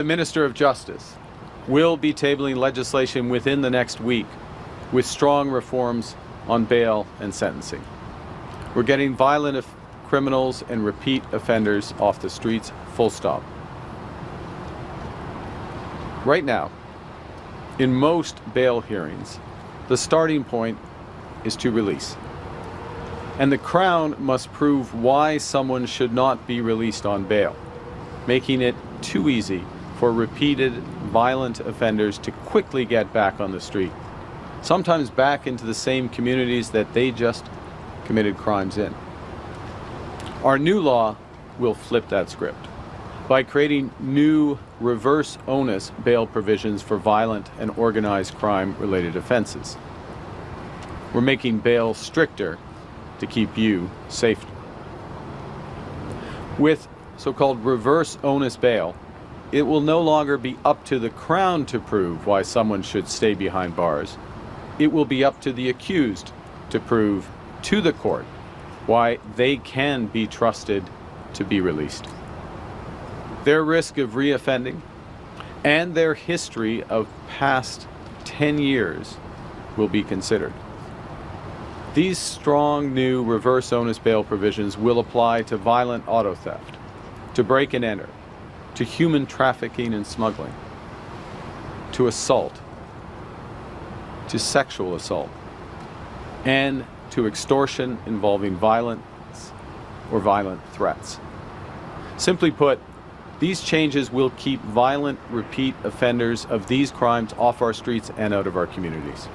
The Minister of Justice will be tabling legislation within the next week with strong reforms on bail and sentencing. We're getting violent criminals and repeat offenders off the streets, full stop. Right now, in most bail hearings, the starting point is to release. And the Crown must prove why someone should not be released on bail, making it too easy for repeated violent offenders to quickly get back on the street, sometimes back into the same communities that they just committed crimes in. Our new law will flip that script by creating new reverse onus bail provisions for violent and organized crime-related offenses. We're making bail stricter to keep you safe. With so-called reverse onus bail, it will no longer be up to the Crown to prove why someone should stay behind bars. It will be up to the accused to prove to the court why they can be trusted to be released. Their risk of reoffending and their history of past 10 years will be considered. These strong new reverse onus bail provisions will apply to violent auto theft, to break and enter, to human trafficking and smuggling, to assault, to sexual assault, and to extortion involving violence or violent threats. Simply put, these changes will keep violent repeat offenders of these crimes off our streets and out of our communities.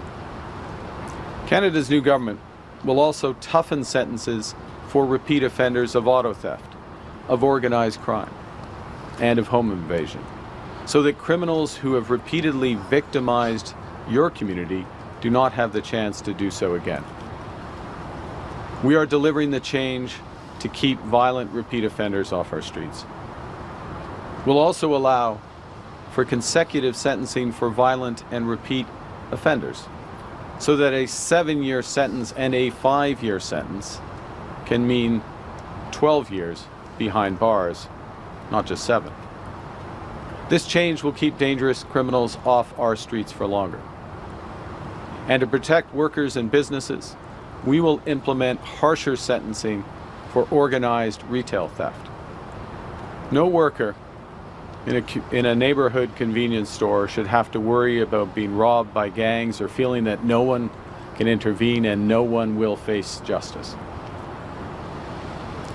Canada's new government will also toughen sentences for repeat offenders of auto theft, of organized crime, and of home invasion, so that criminals who have repeatedly victimized your community do not have the chance to do so again. We are delivering the change to keep violent repeat offenders off our streets. We'll also allow for consecutive sentencing for violent and repeat offenders, so that a 7-year sentence and a 5-year sentence can mean 12 years behind bars, not just 7. This change will keep dangerous criminals off our streets for longer. And to protect workers and businesses, we will implement harsher sentencing for organized retail theft. No worker in a neighborhood convenience store should have to worry about being robbed by gangs or feeling that no one can intervene and no one will face justice.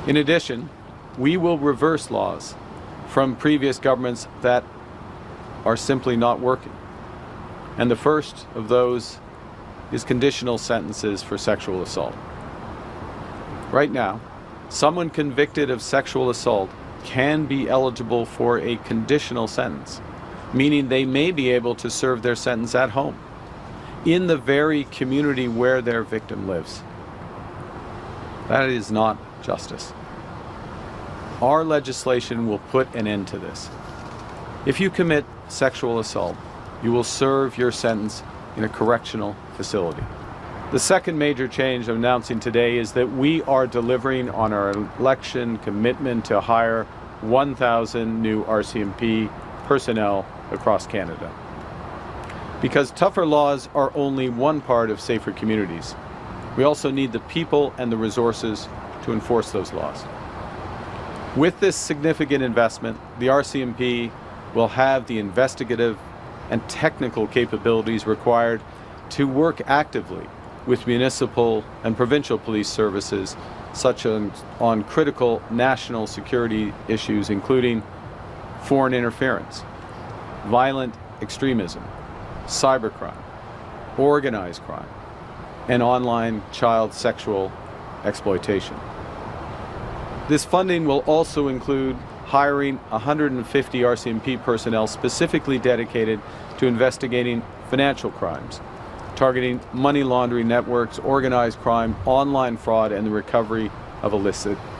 In addition, we will reverse laws from previous governments that are simply not working. And the first of those is conditional sentences for sexual assault. Right now, someone convicted of sexual assault can be eligible for a conditional sentence, meaning they may be able to serve their sentence at home, in the very community where their victim lives. That is not justice. Our legislation will put an end to this. If you commit sexual assault, you will serve your sentence in a correctional facility. The second major change I'm announcing today is that we are delivering on our election commitment to hire 1,000 new RCMP personnel across Canada. Because tougher laws are only one part of safer communities, we also need the people and the resources to enforce those laws. With this significant investment, the RCMP will have the investigative and technical capabilities required to work actively with municipal and provincial police services, such as on critical national security issues, including foreign interference, violent extremism, cybercrime, organized crime, and online child sexual exploitation. This funding will also include hiring 150 RCMP personnel specifically dedicated to investigating financial crimes, targeting money laundering networks, organized crime, online fraud, and the recovery of illicit